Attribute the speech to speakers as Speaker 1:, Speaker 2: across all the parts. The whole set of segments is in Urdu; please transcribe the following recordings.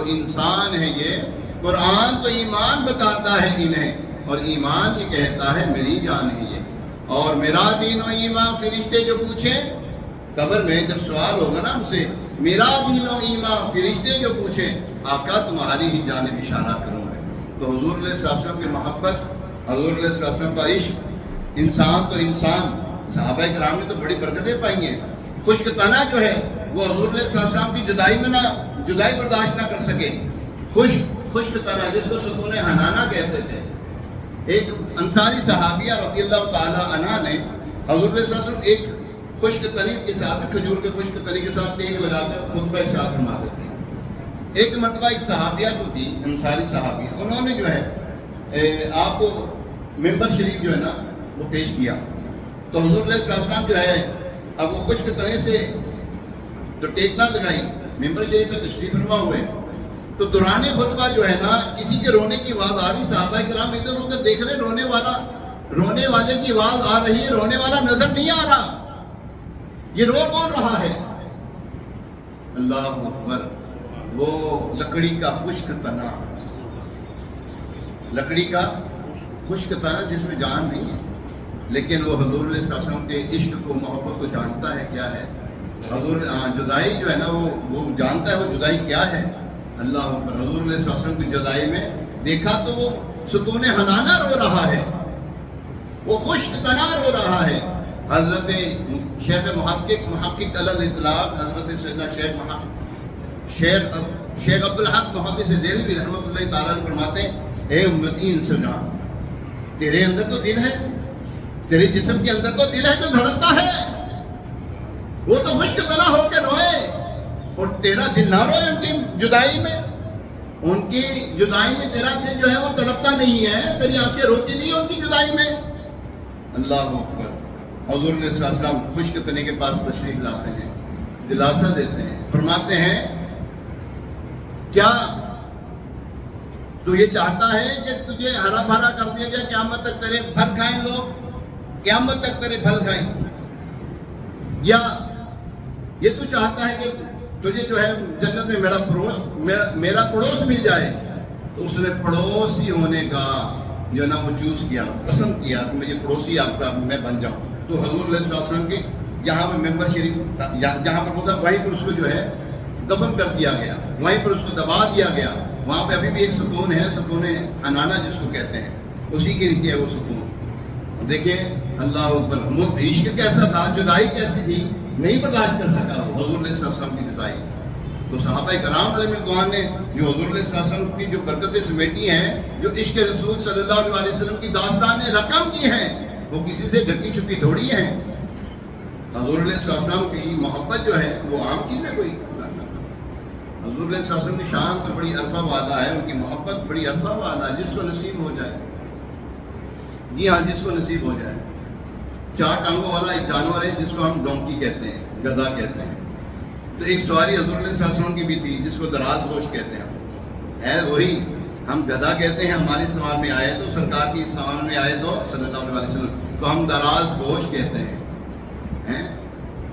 Speaker 1: انسان ہے یہ، قرآن تو ایمان بتاتا ہے انہیں، اور ایمان یہ کہتا ہے میری جان ہے یہ، اور میرا دین و ایمان فرشتے جو پوچھیں قبر میں جب سوال ہوگا نا ہم سے، میرا دین و ایمان فرشتے جو پوچھیں آقا تمہاری ہی جانب اشارہ کروں میں۔ تو حضور علیہ السلام کی محبت، حضور علیہ السلام کا عشق، انسان تو انسان، صحابہ کرام نے تو بڑی برکتیں پائی ہیں۔ خشک تنا جو ہے وہ حضور علیہ السلام کی جدائی برداشت نہ کر سکے۔ خشک تنا جس کو سکون حنانہ کہتے تھے، ایک انصاری صحابیہ رضی اللہ تعالی عنہ نے حضور علیہ السلام ایک خشک تنی کے ساتھ، کھجور کے خشک تنی کے ساتھ ٹیک لگا کر خطبہ ارشاد فرماتے تھے۔ ایک مرتبہ ایک صحابیہ جو تھی، انصاری صحابیہ، انہوں نے جو ہے آپ کو ممبر شریف جو ہے نا وہ پیش کیا، تو حضور علیہ السلام جو ہے اب وہ خشک تنے سے جو ٹیک نہ لگائی، ممبر شریف پہ تشریف فرما ہوئے، تو دوران خطبہ جو ہے نا کسی کے رونے کی آواز آ رہی، صحابہ کرام ادھر ادھر دیکھ رہے، رونے والے کی آواز آ رہی ہے، رونے والا نظر نہیں آ رہا، یہ رو کون رہا ہے؟ اللہ اکبر، وہ لکڑی کا خشک تنا، لکڑی کا خشک تنا جس میں جان نہیں ہے، لیکن وہ حضور علیہ السلام کے عشق کو، محبت کو جانتا ہے کیا ہے۔ حضور جدائی جو ہے نا وہ جانتا ہے وہ جدائی کیا ہے۔ اللہ اکبر، حضور علیہ السلام کی جدائی میں دیکھا تو وہ سکون حنانہ رو رہا ہے، وہ خشک تنا رو رہا ہے۔ حضرت شیخ محقق علی الاطلاق حضرت سیدنا شیخ عبدالحق محدث دہلوی رحمۃ اللہ تعالی فرماتے ہیں، اے امتی انسان، تیرے اندر تو دل ہے، تیرے جسم کے اندر تو دل ہے جو دھڑکتا ہے، وہ تو خشک تنا ہو کے روئے، اور تیرا دل نہ روئے ان کی جدائی میں، ان کی جدائی میں تیرا دل جو ہے وہ تڑپتا نہیں ہے، تیری آنکھیں روتی نہیں ان کی جدائی میں۔ اللہ اکبر، حضور علیہ السلام خشک تنے کے پاس تشریف لاتے ہیں، دلاسا دیتے ہیں، فرماتے ہیں کیا تو یہ چاہتا ہے کہ تجھے ہرا بھرا کر دیا جائے، قیامت تک تیرے پھل کھائیں لوگ، قیامت تک تیرے پھل کھائیں، یا یہ تو چاہتا ہے کہ تجھے جو ہے جنت میں میرا پڑوس مل جائے؟ تو اس نے پڑوسی ہونے کا جو نا وہ چوز کیا، پسند کیا کہ مجھے پڑوسی آپ کا میں بن جاؤں۔ تو حضور علیہ السلام کے جہاں پہ ممبر شریف جہاں پر ہوتا وہیں پر اس کو جو ہے دفن کر دیا گیا، وہیں پر اس کو دبا دیا گیا، وہاں پہ ابھی بھی ایک سکون ہے، سکون حنانہ جس کو کہتے ہیں، اسی کی نیچے ہے وہ سکون۔ دیکھیں اللہ اکبر، عشق کیسا تھا، جدائی کیسی تھی، نہیں برداشت کر سکا وہ حضور علیہ السلام کی جدائی۔ تو صحابہ کرام علیہ رضوان نے جو حضور علیہ السلام کی جو برکتیں سمیٹی ہیں، جو عشق رسول صلی اللہ علیہ وسلم کی داستان رقم کی ہیں، وہ کسی سے ڈھکی چھپی تھوڑی ہیں۔ حضور علیہ السلام کی محبت جو ہے وہ عام چیز ہے کوئی؟ حضور علیہ السلام کی شان تو بڑی عرفہ والا ہے، ان کی محبت بڑی عرفہ والا ہے، جس کو نصیب ہو جائے، جی ہاں جس کو نصیب ہو جائے۔ 4 ٹانگوں والا ایک جانور ہے جس کو ہم ڈونکی کہتے ہیں، گدھا کہتے ہیں، تو ایک سواری حضور علیہ السلام کی بھی تھی جس کو دراز گوش کہتے ہیں، ہے وہی، ہم گدھا کہتے ہیں، ہمارے استعمال میں آئے تو سرکار کی استعمال میں آئے تو صلی اللہ علیہ وسلم تو ہم دراز گوش کہتے ہیں۔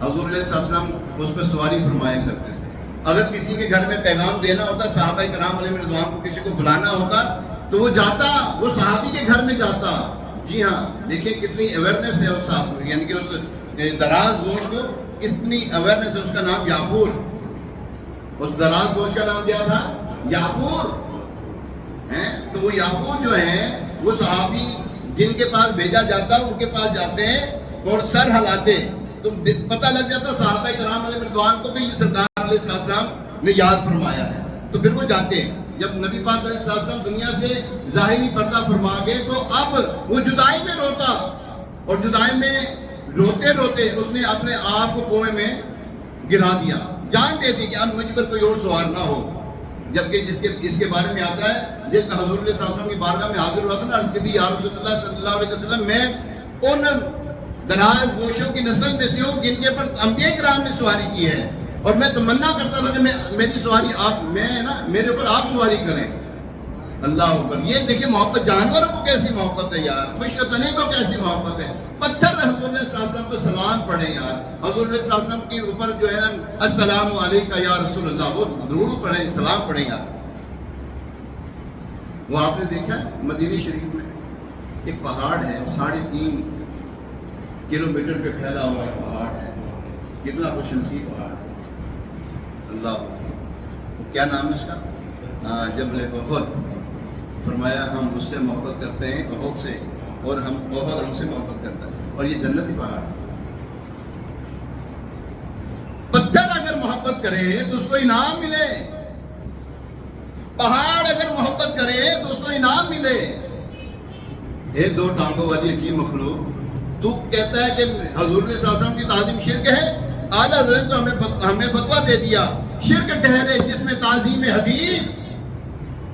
Speaker 1: حضور علیہ السلام اس پہ سواری فرمایا کرتے تھے۔ اگر کسی کے گھر میں پیغام دینا ہوتا، صحابہ کرام علیہ رضوان کو کسی کو بلانا ہوتا تو وہ جاتا، وہ صحابی کے گھر میں جاتا۔ جی ہاں، دیکھیں کتنی اویئرنیس ہے اس صاحب، یعنی کہ اس دراز گوش کو کتنی اویئرنیس ہے۔ اس کا نام یافور، اس دراز گوش کا نام کیا تھا؟ یافور۔ تو وہ یافور جو ہیں وہ صحابی جن کے پاس بھیجا جاتا ان کے پاس جاتے ہیں اور سر ہلاتے، تو پتہ لگ جاتا صحابہ کرام علیہ رضوان کو کہ یہ سرکار علیہ السلام نے یاد فرمایا ہے، تو پھر وہ جاتے ہیں۔ جب نبی پاک علیہ السلام دنیا سے ظاہری پردہ فرما گئے تو اب وہ جدائی میں روتا، اور جدائی میں روتے روتے اس نے اپنے آپ کو کنویں میں گرا دیا، جان دے دی کہ اب مجھ پر کوئی اور سوار نہ ہو۔ جبکہ جس کے بارے میں آتا ہے، جس حضور علیہ السلام کی بارگاہ میں حاضر ہوا تھا نا، عرض کی یا رسول اللہ صلی اللہ علیہ وسلم، میں ان دراز گوشوں کی نسل میں سے ہوں جن کے پر انبیاء کرام نے سواری کی ہے، اور میں تمنا کرتا تھا کہ میری سواری آپ، میرے اوپر آپ سواری کریں۔ اللہ اکبر، یہ دیکھیں محبت، جانوروں کو کیسی محبت ہے یار، خشک تنے کو کیسی محبت ہے۔ پتھر حضور علیہ السلام کو سلام پڑھیں یار، حضور علیہ السلام کے اوپر جو ہے نا السلام علیکہ یا رسول اللہ، وہ ضرور پڑھیں، سلام پڑھیں یار۔ وہ آپ نے دیکھا مدینہ شریف میں ایک پہاڑ ہے 3.5 کلومیٹر پہ پھیلا ہوا ایک پہاڑ ہے، کتنا خوش نصیب پہاڑ ہے اللہ، کیا نام ہے اس کا؟ جبل احد۔ فرمایا ہم اس سے محبت کرتے ہیں احد سے، اور احد ہم سے محبت کرتا ہے، اور یہ جنتی پہاڑ ہے۔ پتھر اگر محبت کرے تو اس کو انعام ملے، پہاڑ اگر محبت کرے تو اس کو انعام ملے۔ ایک 2 ٹانگوں والی عجیب مخلوق تو کہتا ہے کہ حضور صلی اللہ علیہ وسلم کی تعظیم شرک ہے؟ اعلیٰ حضرت تو ہمیں فتویٰ دے دیا شرک ٹھہرے جس میں تعظیم حبیب،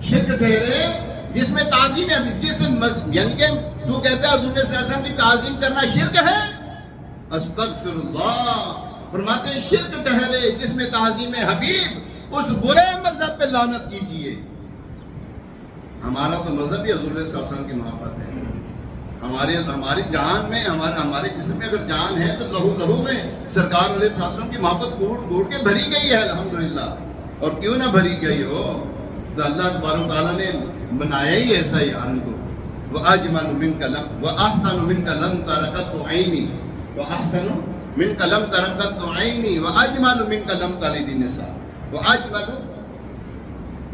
Speaker 1: شرک ٹھہرے جس میں تعظیم حبیب، یعنی کہ تو کہتا ہے حضور صلی اللہ علیہ وسلم کی تعظیم کرنا شرک ہے؟ استغفر اللہ، فرماتے ہیں شرک ٹھہرے جس میں تعظیم حبیب، اس برے مذہب پہ لعنت کیجیے۔ ہمارا تو مذہب ہی حضور صلی اللہ علیہ وسلم کی محبت ہے۔ ہماری جان میں، ہمارے جسم میں اگر جان ہے تو لہو میں سرکار علیہ السلام کی محبت گھوٹ کے بھری گئی ہے الحمدللہ، اور کیوں نہ بھری گئی ہو، تو اللہ تبارک تعالیٰ نے بنایا ہی ایسا ہی ان کو۔ وَأَجْمَلُ مِنْكَ لَمْ وَأَحْسَنُ مِنْكَ لَمْ تَرَكَتْ عَيْنِي وَأَحْسَنُ مِنْكَ لَمْ تَرَكَتْ عَيْنِي وَأَجْمَلُ مِنْكَ لَمْ تَلِدِ النِّسَاءُ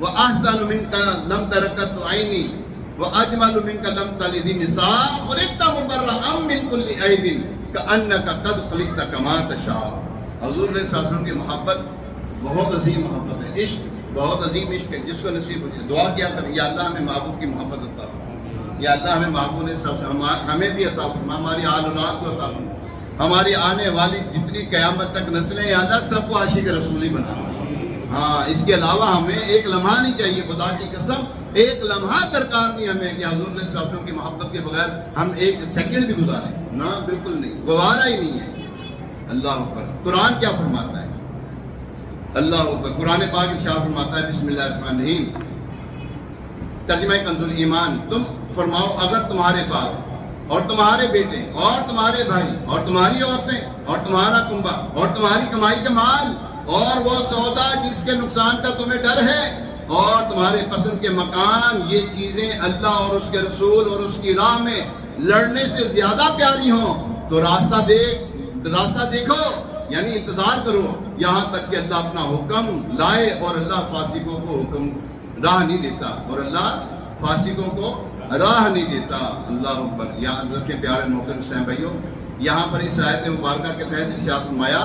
Speaker 1: وَأَحْسَنُ مِنْكَ لَمْ تَرَكَتْ عَيْنِي وَأَجْمَلُ مِنْكَ لَمْ تَلِدِ النِّسَاءُ خُلِقْتَ مُبَرَّأً مِنْ كُلِّ عَيْبٍ كَأَنَّكَ قَدْ خُلِقْتَ كَمَا تَشَاءُ۔ حضور صلی اللہ علیہ وسلم کی محبت بہت عظیم محبت ہے، عشق بہت عظیم عشق ہے، جس کو نصیب ہو جائے دعا کیا کریں، یا اللہ ہمیں محبوب کی محبت عطا فرما، یا اللہ ہمیں محبوب نے ہمیں بھی عطا فرما، ہماری آل اولاد کو عطا فرما، ہماری آنے والی جتنی قیامت تک نسلیں یا اللہ سب کو عاشق رسول ہی بنا۔ ہاں، اس کے علاوہ ہمیں ایک لمحہ نہیں چاہیے، خدا کی قسم ایک لمحہ درکار نہیں ہمیں کہ حضور صلی اللہ علیہ وسلم کی محبت کے بغیر ہم ایک سیکنڈ بھی گزاریں، نہ بالکل نہیں، گوارا ہی نہیں ہے۔ اللہ اکبر۔ قرآن کیا فرماتا ہے؟ اللہ اکبر۔ قرآن پاک ارشاد فرماتا ہے، بسم اللہ الرحمن الرحیم، ترجمہ کنز الایمان، تم فرماؤ اگر تمہارے باپ اور تمہارے بیٹے اور تمہارے بھائی اور تمہاری عورتیں اور تمہارا کنبہ اور تمہاری کمائی کا مال اور وہ سودا جس کے نقصان کا تمہیں ڈر ہے اور تمہارے پسند کے مکان، یہ چیزیں اللہ اور اس کے رسول اور اس کی راہ میں لڑنے سے زیادہ پیاری ہوں تو راستہ دیکھو، یعنی انتظار کرو یہاں تک کہ اللہ اپنا حکم لائے، اور اللہ فاسقوں کو حکم راہ نہیں دیتا، اور اللہ فاسقوں کو راہ نہیں دیتا۔ اللہ اکبر۔ یاد رکھیں پیارے محترم حسین بھائیوں، یہاں پر اس آیت مبارکہ کے تحت ارشاد فرمایا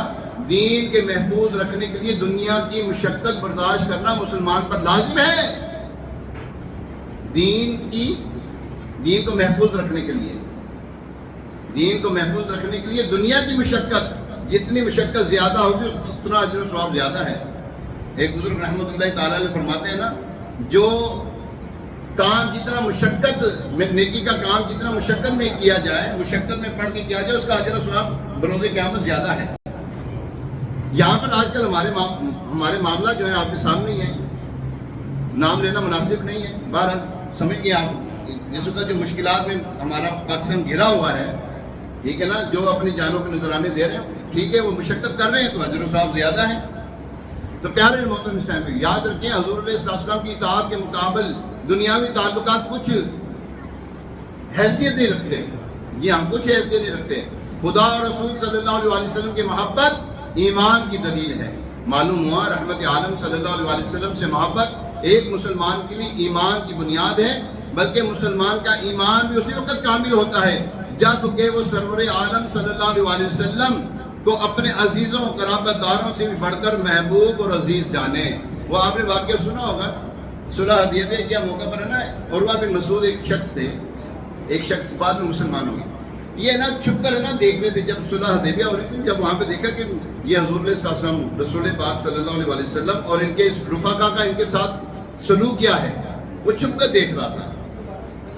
Speaker 1: دین کے محفوظ رکھنے کے لیے دنیا کی مشقت برداشت کرنا مسلمان پر لازم ہے۔ دین کو محفوظ رکھنے کے لیے دنیا کی مشقت، جتنی مشقت زیادہ ہوگی اتنا اجر و ثواب زیادہ ہے۔ ایک بزرگ رحمۃ اللہ تعالی علیہ فرماتے ہیں نا، جو کام جتنا مشقت میں، نیکی کا کام جتنا مشقت میں کیا جائے، مشقت میں پڑھ کے کیا جائے، اس کا اجر و ثواب بروز قیامت زیادہ ہے۔ یہاں پر آج کل ہمارے معاملہ جو ہے آپ کے سامنے ہی ہے، نام لینا مناسب نہیں ہے، بہرحال سمجھیے آپ اس وقت جو مشکلات میں ہمارا پاکستان گھرا ہوا ہے، ٹھیک ہے نا، جو اپنی جانوں کو نذرانے دے رہے ہیں، ٹھیک ہے، وہ مشقت کر رہے ہیں تو اجر و ثواب زیادہ ہے۔ تو پیارے محترم اسلام بھی یاد رکھیں، حضور علیہ السلام کی اطاعت کے مقابل دنیاوی تعلقات کچھ حیثیت نہیں رکھتے، جی ہاں، کچھ حیثیت نہیں رکھتے۔ خدا اور رسول صلی اللہ علیہ وسلم کی محبت ایمان کی دلیل ہے۔ معلوم ہوا رحمت عالم صلی اللہ علیہ وسلم سے محبت ایک مسلمان کے لیے ایمان کی بنیاد ہے، بلکہ مسلمان کا ایمان بھی اسی وقت کامل ہوتا ہے جب کہ وہ سرور عالم صلی اللہ علیہ وسلم کو اپنے عزیزوں قرابت داروں سے بھی بڑھ کر محبوب اور عزیز جانے۔ وہ آپ نے واقعہ سنا ہوگا، صلح حدیبیہ کے موقع پر ہے نا، عروہ بن مسعود ایک شخص بعد میں مسلمان ہو گئے، یہ نا چھپ کر ہے نا دیکھ رہے تھے جب صلح حدیبیہ ہو رہی تھی، جب وہاں پہ دیکھا کہ یہ حضور علیہ السلام رسول پاک صلی اللہ علیہ وسلم اور ان کے رفقا کا ان کے ساتھ سلوک کیا ہے، وہ چھپ کر دیکھ رہا تھا۔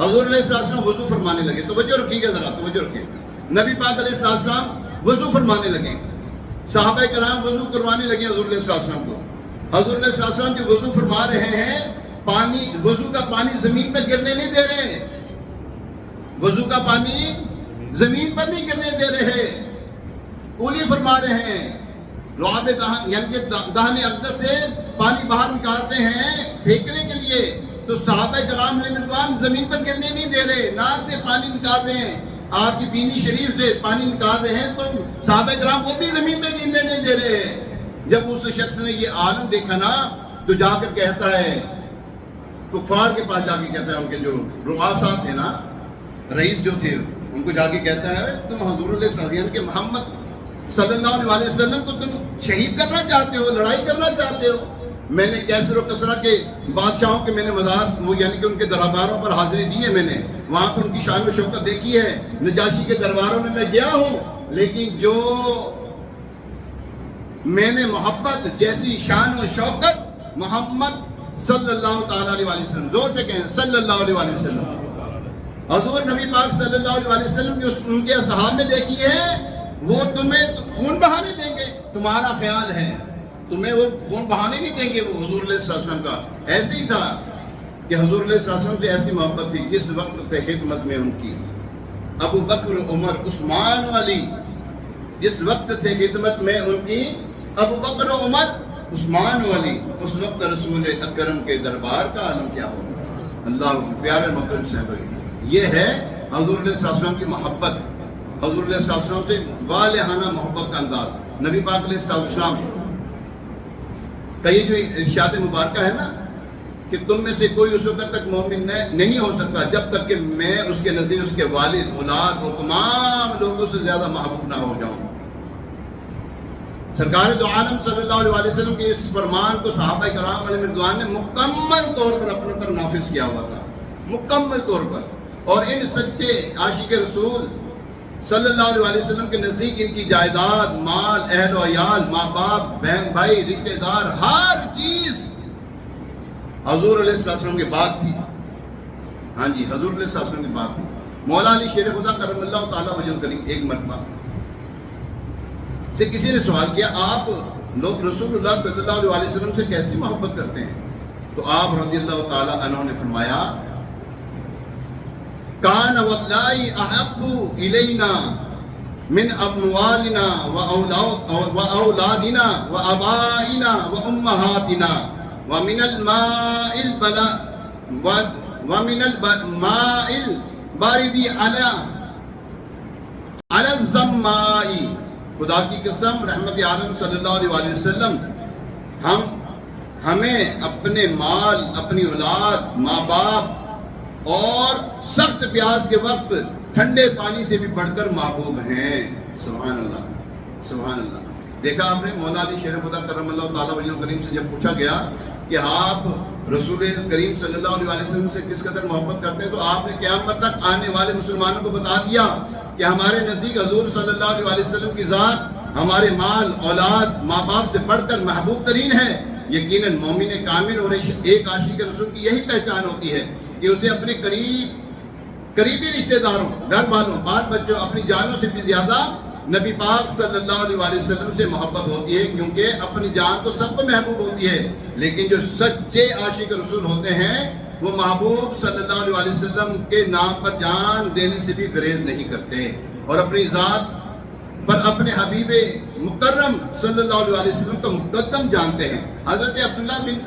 Speaker 1: حضور علیہ السلام وضو فرمانے لگے، توجہ رکھیے گا ذرا، توجہ رکھیے، نبی پاک علیہ السلام وضو فرمانے لگے، صحابہ کرام وضو کروانے لگے حضور علیہ السلام کو۔ حضور علیہ السلام جو وضو فرما رہے ہیں، وضو کا پانی زمین پر گرنے نہیں دے رہے، وضو کا پانی زمین پر نہیں گرنے دے رہے، کولی فرما رہے ہیں، لعاب دہن یعنی کہ دہن اقدس سے پانی باہر نکالتے ہیں پھینکنے کے لیے، تو صحابہ کرام علیہ رضوان زمین پر گرنے نہیں دے رہے، ناک سے پانی نکال رہے ہیں، آپ کی بینی شریف سے پانی نکال رہے ہیں، تو صحابہ کرام وہ بھی زمین پہ گرنے نہیں دے رہے ہیں۔ جب اس شخص نے یہ عالم دیکھا نا تو جا کر کہتا ہے، کفار کے پاس جا کے کہتا ہے، ان کے جو رؤساء تھے نا، رئیس جو تھے، ان کو جا کے کہتا ہے تم حضور علیہ السلام کے محمد صلی اللہ علیہ وسلم کو تم شہید کرنا چاہتے ہو، لڑائی کرنا چاہتے ہو۔ میں نے کیسر و کسرا کے بادشاہوں کے میں نے مزار وہ یعنی کہ ان کے درباروں پر حاضری دی ہے، میں نے وہاں پر ان کی شان و شوکت دیکھی ہے، نجاشی کے درباروں میں گیا ہوں، لیکن جو میں نے محبت جیسی شان و شوکت محمد صلی اللہ تعالیٰ علیہ وسلم، زور سے کہیں صلی اللہ علیہ وسلم، حضور نبی پاک صلی اللہ علیہ وسلم جو ان کے اصحاب میں دیکھی ہے، وہ تمہیں خون بہانے دیں گے، تمہارا خیال ہے تمہیں وہ خون بہانے نہیں دیں گے۔ وہ حضور علیہ السلام کا ایسے ہی تھا کہ حضور علیہ السلام سے ایسی محبت تھی جس وقت تھے خدمت میں ان کی ابو بکر، عمر، عثمان و علی، جس وقت تھے خدمت میں ان کی ابو بکر و عمر، عثمان و علی، اس وقت رسول اکرم کے دربار کا عالم کیا ہوگا۔ اللہ پیارے محترم صاحب، یہ ہے حضور علیہ السلام کی محبت، حضور علیہ السلام سے والہانہ محبت کا انداز۔ نبی پاک علیہ السلام کا یہ جو ارشاد مبارکہ ہے نا کہ تم میں سے کوئی اس وقت تک مومن نہیں ہو سکتا جب تک کہ میں اس کے نزدیک اس کے والد، اولاد اور تمام لوگوں سے زیادہ محبوب نہ ہو جاؤں۔ سرکار دو عالم صلی اللہ علیہ وسلم کے اس فرمان کو صحابہ کرام علیہ رضوان نے مکمل طور پر اپنے پر نافذ کیا ہوا تھا، مکمل طور پر، اور ان سچے عاشق رسول صلی اللہ علیہ وسلم کے نزدیک ان کی جائیداد، مال، اہل و عیال، ماں باپ، بہن بھائی، رشتہ دار، ہر چیز حضور علیہ السلام کے بعد تھی۔ ہاں جی، حضور علیہ السلام کے بعد تھی۔ مولا علی شیر خدا کرم اللہ تعالیٰ وجہ کریم ایک مرتبہ سے کسی نے سوال کیا، آپ لوگ رسول اللہ صلی اللہ علیہ وسلم سے کیسی محبت کرتے ہیں؟ تو آپ رضی اللہ تعالیٰ عنہ نے فرمایا، کان واللہ احب الینا من اموالنا واولادنا وابائنا وامہاتنا ومن الماء البارد علی الظماء۔ خدا کی قسم، رحمت عالم صلی اللہ علیہ وسلم ہمیں اپنے مال، اپنی اولاد، ماں باپ اور سخت پیاس کے وقت ٹھنڈے پانی سے بھی بڑھ کر محبوب ہیں۔ سبحان اللہ، سبحان اللہ۔ دیکھا آپ نے، مولا علی شیر خدا کرم اللہ تعالیٰ وجہ کریم سے جب پوچھا گیا کہ آپ رسول کریم صلی اللہ علیہ وسلم سے کس قدر محبت کرتے ہیں، تو آپ نے قیامت تک آنے والے مسلمانوں کو بتا دیا کہ ہمارے نزدیک حضور صلی اللہ علیہ وسلم کی ذات ہمارے مال، اولاد، ماں باپ سے بڑھ کر محبوب ترین ہے۔ یقیناً مومن کامل اور ایک عاشق رسول کی یہی پہچان ہوتی ہے کہ اسے اپنے قریبی رشتہ داروں، گھر والوں، بال بچوں، اپنی جانوں سے بھی زیادہ نبی پاک صلی اللہ علیہ وسلم سے محبت ہوتی ہے، کیونکہ اپنی جان تو سب کو محبوب ہوتی ہے، لیکن جو سچے عاشق رسول ہوتے ہیں وہ محبوب صلی اللہ علیہ وسلم کے نام پر جان دینے سے بھی گریز نہیں کرتے، اور اپنی ذات پر اپنے حبیب مکرم صلی اللہ علیہ وسلم کو مقدم جانتے ہیں۔ حضرت عبداللہ بن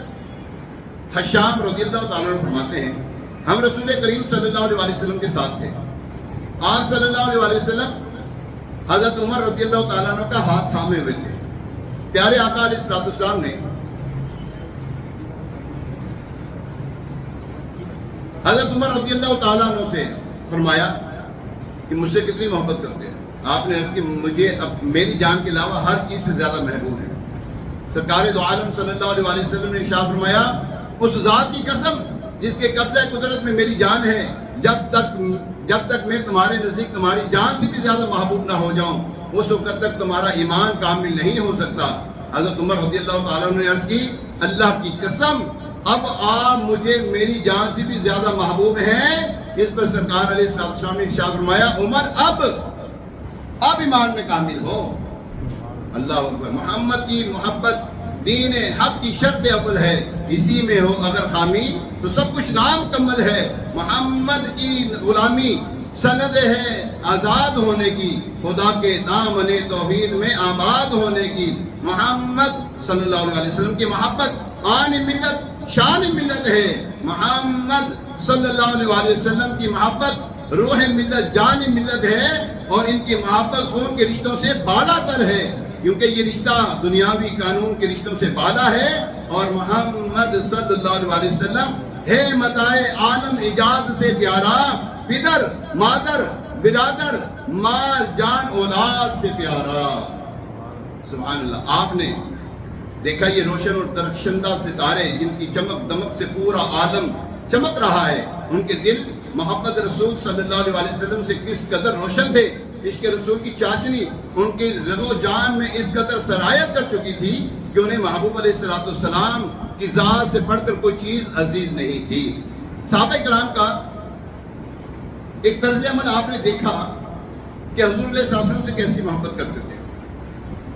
Speaker 1: حشام رضی اللہ تعالیٰ عنہ فرماتے ہیں، ہم رسول کریم صلی اللہ علیہ وسلم کے ساتھ تھے۔ آج صلی اللہ علیہ وسلم حضرت عمر رضی اللہ تعالیٰ عنہ کا ہاتھ تھامے ہوئے تھے۔ پیارے آقا علیہ السلام نے حضرت عمر رضی اللہ تعالیٰ عنہ سے فرمایا کہ مجھ سے کتنی محبت کرتے ہیں؟ آپ نے عرض کی، مجھے میری جان کے علاوہ ہر چیز سے زیادہ محبوب ہے۔ سرکار دو عالم صلی اللہ علیہ وسلم نے ارشاد فرمایا، اس ذات کی قسم جس کے قبضہ قدرت میں میری جان ہے، جب تک میں تمہارے نزدیک تمہاری جان سے بھی زیادہ محبوب نہ ہو جاؤں، اس وقت تک تمہارا ایمان کامل نہیں ہو سکتا۔ حضرت عمر رضی اللہ تعالیٰ نے عرض کی، اللہ کی قسم اب آپ مجھے میری جان سے بھی زیادہ محبوب ہیں۔ اس پر سرکار علیہ السلام نے ارشاد فرمایا، عمر اب ایمان میں کامل ہو۔ اللہ اکبر۔ محمد کی محبت دین حق کی شرط اول ہے، اسی میں ہو اگر خامی تو سب کچھ نامکمل ہے۔ محمد کی غلامی سند ہے آزاد ہونے کی، خدا کے دامن توحید میں آباد ہونے کی۔ محمد صلی اللہ علیہ وسلم کی محبت آن ملت شان ملت ہے. محمد صلی اللہ علیہ وسلم کی محبت روح ملت، جان ملت ہے، اور ان کی محبت خون کے رشتوں سے بالا تر ہے، کیونکہ یہ رشتہ دنیاوی قانون کے رشتوں سے بالا ہے. اور محمد صلی اللہ علیہ وسلم ہے متاع عالم ایجاد سے پیارا، پدر مادر برادر مال جان اولاد سے پیارا. سبحان اللہ. آپ نے دیکھا یہ روشن اور درخشندہ ستارے جن کی چمک دمک سے پورا عالم چمک رہا ہے، ان کے دل محمد رسول صلی اللہ علیہ وسلم سے کس قدر روشن تھے. عشق رسول کی چاشنی ان کی رگ و جان میں اس قدر سرایت کر چکی تھی کہ انہیں محبوب علیہ السلام کی ذات سے بڑھ کر کوئی چیز عزیز نہیں تھی. صحابہ کرام کا ایک طرز عمل آپ نے دیکھا کہ حضور علیہ السلام سے کیسی محبت کرتے تھے.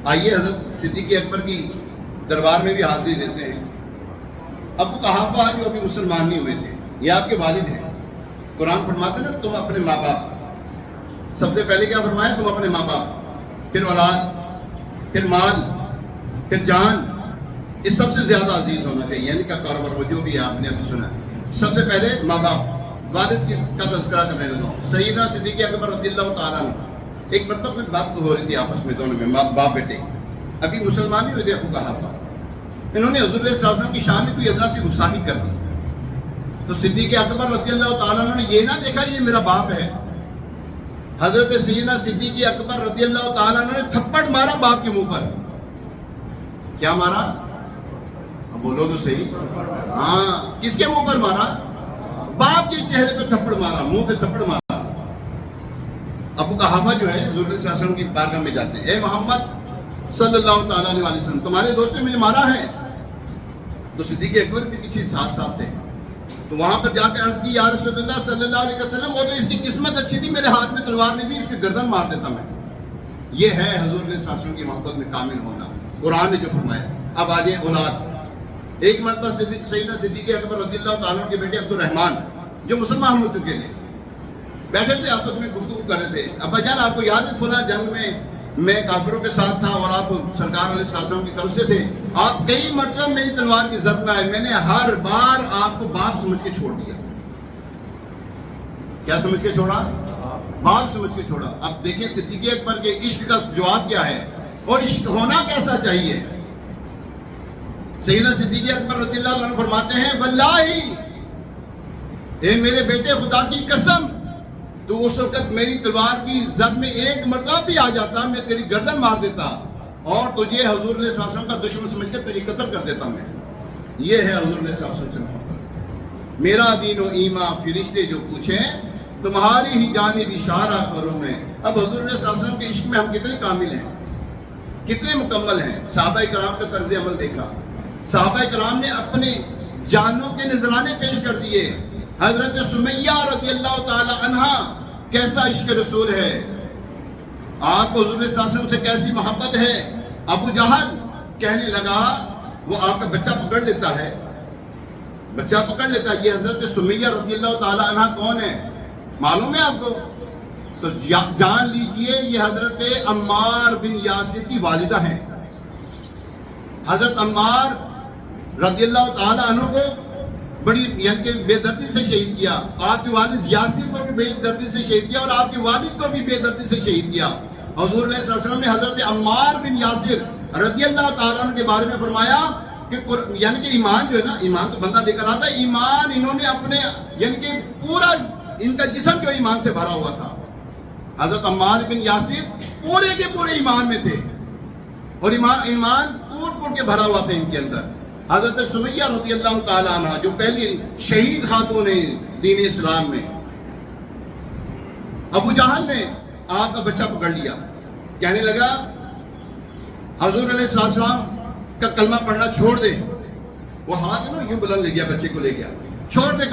Speaker 1: آئیے حضرت صدیق اکبر کی دربار میں بھی حاضری دیتے ہیں. ابو قحافہ جو ابھی مسلمان نہیں ہوئے تھے، یہ آپ کے والد ہیں. قرآن فرماتے ہیں نا تم اپنے ماں باپ، سب سے پہلے کیا فرمایا؟ تم اپنے ماں باپ، پھر اولاد، پھر مال، پھر جان. اس سب سے زیادہ عزیز ہونا چاہیے، یعنی کا کاروبار وہ جو بھی آپ نے ابھی سنا. سب سے پہلے ماں باپ، والد کا تذکرہ کرنے لگا. سیدنا صدیق اکبر رضی اللہ تعالیٰ عنہ ایک مرتبہ کوئی بات ہو رہی تھی آپس میں دونوں میں، باپ بیٹے، ابھی مسلمان ہی ہوئے تھے ابو قحافہ. انہوں نے حضور علیہ السلام کی شان میں کوئی ادنا سی گستاخی کر دی. تو صدیق اکبر رضی اللہ تعالیٰ عنہ نے یہ نہ دیکھا یہ میرا باپ ہے. حضرت سیدنا صدیق اکبر رضی اللہ تعالیٰ عنہ نے تھپڑ مارا باپ کے منہ پر. کیا مارا؟ اب بولو تو صحیح. ہاں، کس کے منہ پر مارا؟ باپ کے چہرے پہ تھپڑ مارا، منہ پہ تھپڑ مارا. ابو قحافہ جو ہے حضور صلی اللہ علیہ وسلم کی بارگاہ میں جاتے ہیں. اے محمد صلی اللہ تعالیٰ علیہ وسلم، تمہارے دوست نے مجھے مارا ہے. تو صدیق اکبر بھی کسی ساتھ ساتھ تھے. تو وہاں پر جا کے عرض کی یا رسول اللہ صلی اللہ علیہ وسلم، وہ تو اس کی قسمت اچھی تھی، میرے ہاتھ میں تلوار نہیں تھی، اس کی گردن مار دیتا میں. یہ ہے حضور صلی اللہ علیہ وسلم کی محبت میں کامل ہونا. قرآن نے جو فرمایا. اب آجائے اولاد. ایک مرتبہ سیدنا صدیق اکبر رضی اللہ تعالیٰ کے بیٹے عبد الرحمن جو مسلمان ہو چکے تھے، بیٹھے تھے آپس میں گفتگو کر رہے تھے. ابا جان آپ کو یاد ہے فلاں جنگ میں کافروں کے ساتھ تھا اور آپ سرکار علیہ السلام کی طرف سے تھے، آپ کئی مرتبہ میری تلوار کی ضرب میں آئے، میں نے ہر بار آپ کو باپ سمجھ کے چھوڑ دیا. کیا سمجھ کے چھوڑا؟ باپ سمجھ کے چھوڑا. اب دیکھیں صدیق اکبر کے عشق کا جواب کیا ہے اور عشق ہونا کیسا چاہیے. سیدنا صدیق اکبر رضی اللہ عنہ فرماتے ہیں واللہ اے میرے بیٹے خدا کی قسم، تو اس وقت میری تلوار کی ضرب میں ایک مرتبہ بھی آ جاتا میں تیری گردن مار دیتا اور تجھے حضور علیہ السلام کا دشمن سمجھ کے تجھے قتل کر دیتا میں. یہ ہے حضور علیہ السلام سے محبت. میرا دین و ایمان فرشتے جو پوچھیں تمہاری ہی جانب اشارہ کروں میں. اب حضور علیہ السلام کے عشق میں ہم کتنے کامل ہیں، کتنے مکمل ہیں. صحابہ کرام کا طرز عمل دیکھا. صحابہ کرام نے اپنے جانوں کے نذرانے پیش کر دیے. حضرت سمیہ رضی اللہ تعالی عنہ کیسا عشق رسول ہے، آپ کو حضور صلی اللہ علیہ وسلم سے کیسی محبت ہے. ابو جہل کہنے لگا وہ آپ کا بچہ پکڑ لیتا ہے، بچہ پکڑ لیتا ہے. یہ حضرت سمیہ رضی اللہ تعالی عنہ کون ہے معلوم ہے آپ کو؟ تو جان لیجئے یہ حضرت عمار بن یاسر کی والدہ ہیں. حضرت عمار رضی اللہ تعالی عنہ کو بڑی یعنی بے دردی سے شہید کیا. آپ کے والد یاسر کو بھی بے دردی سے شہید کیا اور آپ کے والد کو بھی بے دردی سے شہید کیا. حضور علیہ السلام نے حضرت عمار بن یاسر رضی اللہ تعالیٰ عنہ کے بارے میں فرمایا کہ یعنی کہ ایمان جو ہے نا، ایمان تو بندہ لے کر آتا ہے، ایمان انہوں نے اپنے یعنی کہ پورا ان کا جسم جو ایمان سے بھرا ہوا تھا. حضرت عمار بن یاسر پورے کے پورے ایمان میں تھے اور ایمان پور کے بھرا ہوا تھا ان کے اندر. حضرت سمیہ رضی اللہ تعالیٰ عنہ جو پہلی شہید خاتون ہیں دین اسلام میں. ابو جہل نے آپ کا بچہ پکڑ لیا، کہنے لگا حضور علیہ السلام کا کلمہ پڑھنا چھوڑ دے. وہ ہاتھ نا یوں بلند لے گیا، بچے کو لے گیا، چھوڑ دے